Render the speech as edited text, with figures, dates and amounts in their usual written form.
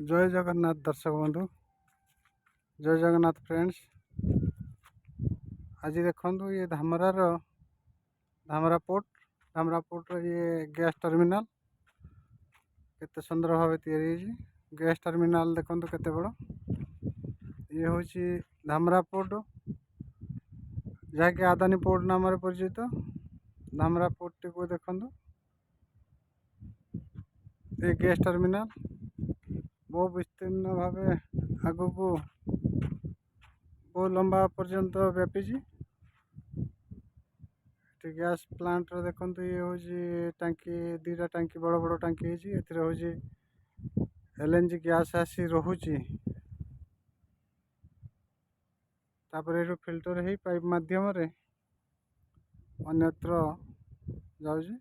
जय जगन्नाथ दर्शक बंधु, जय जगन्नाथ फ्रेंड्स। आज देखु ये धामरा पोर्ट ये गैस टर्मिनाल केते सुंदर भाव गैस टर्मिनाल देखु केते बड़ ये हूँ धामरा पोर्ट जहाँकि आदानी पोर्ट नाम परिचित। धामरा पोर्ट टी को देखु ये गैस टर्मिनाल बहुत विस्तीर्ण भाव आग को बहुत लंबा पर्यंत व्यापी। गैस प्लांट देखो ये हूँ टांकी दीटा टांकी बड़ बड़ टांकी हूँ एलएनजी गैस आसी रोचे तापर फिल्टर हो पाइप माध्यम अन्यत्र जाऊँ।